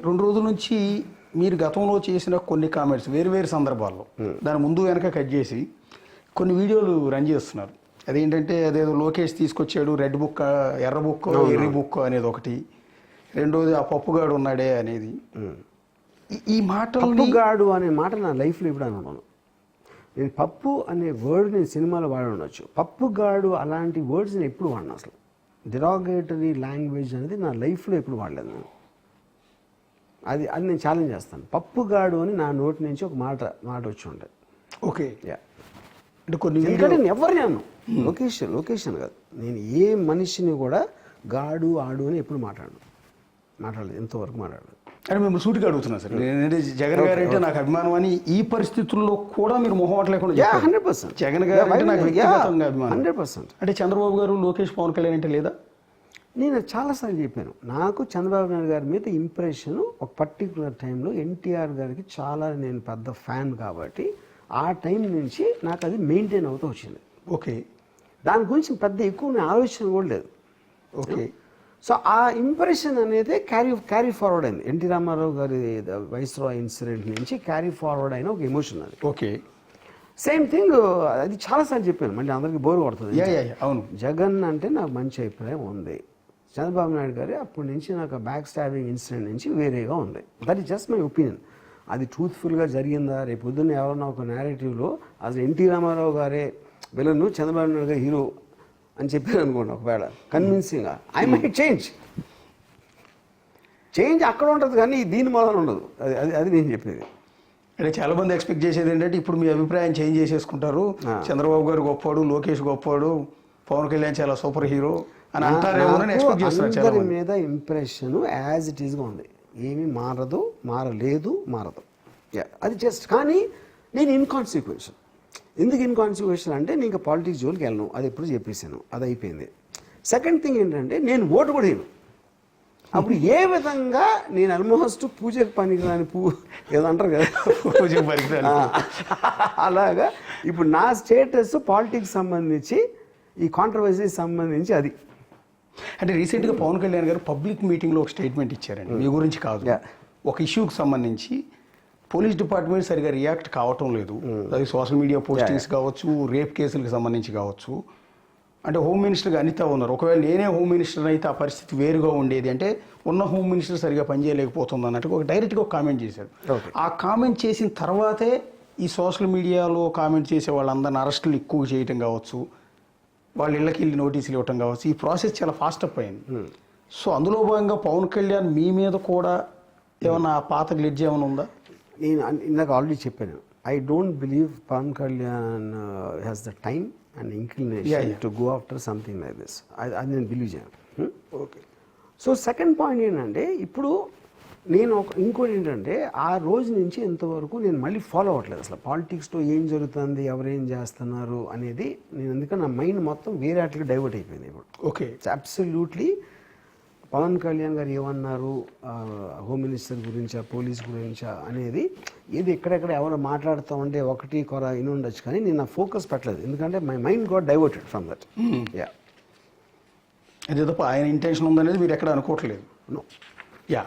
2 రోజుల నుంచి మీరు గతంలో చేసిన కొన్ని కామెంట్స్ వేరు సందర్భాల్లో దాని ముందు వెనక కట్ చేసి కొన్ని వీడియోలు రన్ చేస్తున్నారు. అదేంటంటే అదేదో లోకేష్ తీసుకొచ్చాడు రెడ్ బుక్, ఎర్ర బుక్, ఎర్రి బుక్ అనేది ఒకటి, రెండోది ఆ పప్పుగాడు ఉన్నాడే అనేది. ఈ మాటలు పప్పుగాడు అనే మాట నా లైఫ్లో ఇప్పుడు అనుకున్నాను. నేను పప్పు అనే వర్డ్ నేను సినిమాలో వాడి ఉండొచ్చు, పప్పుగాడు అలాంటి వర్డ్స్ నేను ఎప్పుడు వాడినా. అసలు డిరాగేటరీ లాంగ్వేజ్ అనేది నా లైఫ్లో ఎప్పుడు వాడలేదు నేను. అది నేను ఛాలెంజ్ చేస్తాను. పప్పుగాడు అని నా నోటి నుంచి ఒక మాట వచ్చి ఉంటుంది. ఓకే, అంటే కొన్ని నేను ఎవరిని అన్నాను, లొకేషన్ కాదు, నేను ఏ మనిషిని కూడా గాడు ఆడు అని ఎప్పుడు మాట్లాడలేదు, ఎంతవరకు మాట్లాడలేదు. అని మిమ్మల్ని సూటిగా అడుగుతున్నా సార్. నేనంటే జగన్ గారు అంటే నాకు అభిమానం అని ఈ పరిస్థితుల్లో కూడా మీరు మొహమాట లేకుండా 100% జగన్ గారు అంటే నాకు వ్యక్తిగతంగా అభిమానం 100%. అంటే చంద్రబాబు గారు, లోకేష్, పవన్ కళ్యాణ్ అంటే లేదా? నేను చాలాసార్లు చెప్పాను, నాకు చంద్రబాబు నాయుడు గారి మీద ఇంప్రెషన్ ఒక పర్టికులర్ టైంలో ఎన్టీఆర్ గారికి చాలా నేను పెద్ద ఫ్యాన్ కాబట్టి ఆ టైం నుంచి నాకు అది మెయింటైన్ అవుతూ వచ్చింది. ఓకే, దాని గురించి పెద్ద ఎక్కువ ఆలోచన కూడా లేదు. ఓకే, సో ఆ ఇంప్రెషన్ అనేది క్యారీ ఫార్వర్డ్ అయింది. ఎన్టీ రామారావు గారి వైస్రాయ్ ఇన్సిడెంట్ నుంచి క్యారీ ఫార్వర్డ్ అయిన ఒక ఎమోషన్ అది. ఓకే, సేమ్ థింగ్ అది చాలాసార్లు చెప్పాను, మళ్ళీ అందరికీ బోర్ కొడుతుంది. అవును, జగన్ అంటే నాకు మంచి అభిప్రాయం ఉంది, చంద్రబాబు నాయుడు గారి అప్పటి నుంచి నాకు బ్యాక్ స్టాబింగ్ ఇన్సిడెంట్ నుంచి వేరేగా ఉంది. That is just my opinion. అది ట్రూత్ఫుల్గా జరిగిందా, రేపు పొద్దున్న ఎవరన్నా ఒక నేరేటివ్లో అసలు ఎన్టీ రామారావు గారే విలన్, చంద్రబాబు నాయుడు గారు హీరో అని చెప్పారు అనుకోండి, ఒకవేళ కన్విన్సింగ్గా ఐ మైట్ చేంజ్ అక్కడ ఉంటుంది కానీ దీని మూలన ఉండదు. అది నేను చెప్పేది. అంటే చాలా మంది ఎక్స్పెక్ట్ చేసేది ఏంటంటే ఇప్పుడు మీ అభిప్రాయం చేంజ్ చేసేసుకుంటారు, చంద్రబాబు గారు గొప్పవాడు, లోకేష్ గొప్పవాడు, పవన్ కళ్యాణ్ చాలా సూపర్ హీరో అని అంటారేమో అని ఎక్స్పెక్ట్ చేస్తున్నారు. అందరి మీద ఇంప్రెషన్ యాజ్ ఇట్ ఈస్గా ఉంది, ఏమీ మారదు, మారదు. అది జస్ట్ కానీ నేను ఇన్కాన్సిక్వెన్షియల్. ఎందుకు ఇన్కాన్సిక్వెన్షియల్ అంటే నేను ఇంకా పాలిటిక్స్ జోలికి వెళ్ళను, అది ఎప్పుడు చెప్పేసాను, అది అయిపోయింది. సెకండ్ థింగ్ ఏంటంటే నేను ఓటు కూడా వేయను. అప్పుడు ఏ విధంగా నేను ఆల్మోస్ట్ పూజకు పనికిరాని ఏదో అంటారు కదా, పూజకు పనికిరాని అలాగా ఇప్పుడు నా స్టేటస్ పాలిటిక్స్ సంబంధించి ఈ కాంట్రవర్సీ సంబంధించి అది. అంటే రీసెంట్గా పవన్ కళ్యాణ్ గారు పబ్లిక్ మీటింగ్లో ఒక స్టేట్మెంట్ ఇచ్చారండి, మీ గురించి కాదు, ఒక ఇష్యూకి సంబంధించి పోలీస్ డిపార్ట్మెంట్ సరిగా రియాక్ట్ కావటం లేదు. అది సోషల్ మీడియా పోస్టింగ్స్ కావచ్చు, రేప్ కేసులకు సంబంధించి కావచ్చు. అంటే హోమ్ మినిస్టర్గా అనిత ఉన్నారు, ఒకవేళ నేనే హోమ్ మినిస్టర్ అయితే ఆ పరిస్థితి వేరుగా ఉండేది, అంటే ఉన్న హోమ్ మినిస్టర్ సరిగా పనిచేయలేకపోతుంది అన్నట్టుగా ఒక డైరెక్ట్గా ఒక కామెంట్ చేశారు. ఆ కామెంట్ చేసిన తర్వాతే ఈ సోషల్ మీడియాలో కామెంట్ చేసే వాళ్ళందరిని అరెస్టులు ఎక్కువ చేయటం కావచ్చు, వాళ్ళ ఇళ్ళకి వెళ్ళి నోటీసులు ఇవ్వటం కావచ్చు, ఈ ప్రాసెస్ చాలా ఫాస్ట్ అప్ అయింది. సో అందులో భాగంగా పవన్ కళ్యాణ్ మీ మీద కూడా ఏమన్నా పాత గ్లిడ్జ్ ఏమైనా ఉందా? నేను ఇందాక ఆల్రెడీ చెప్పాను, I don't believe Pawan Kalyan has the time and inclination to go after something like this. అది నేను బిలీవ్ చేయను. ఓకే. సో సెకండ్ పాయింట్ ఏంటంటే ఇప్పుడు నేను ఇంకోటి ఏంటంటే ఆ రోజు నుంచి ఇంతవరకు నేను మళ్ళీ ఫాలో అవ్వట్లేదు అసలు పాలిటిక్స్లో ఏం జరుగుతుంది, ఎవరేం చేస్తున్నారు అనేది. నేను ఎందుకంటే నా మైండ్ మొత్తం వేరే వాటికి డైవర్ట్ అయిపోయింది ఇప్పుడు. ఓకే, అబ్సల్యూట్లీ పవన్ కళ్యాణ్ గారు ఏమన్నారు హోమ్ మినిస్టర్ గురించా, పోలీస్ గురించా అనేది ఏది ఎక్కడెక్కడ ఎవరు మాట్లాడుతూ ఉంటే ఒకటి కొర ఇని ఉండొచ్చు, కానీ నేను నా ఫోకస్ పెట్టలేదు, ఎందుకంటే my mind got diverted from that. అదే తప్ప ఆయన ఇంటెన్షన్ ఉందనేది మీరు ఎక్కడ అనుకోవట్లేదు. నో. యా.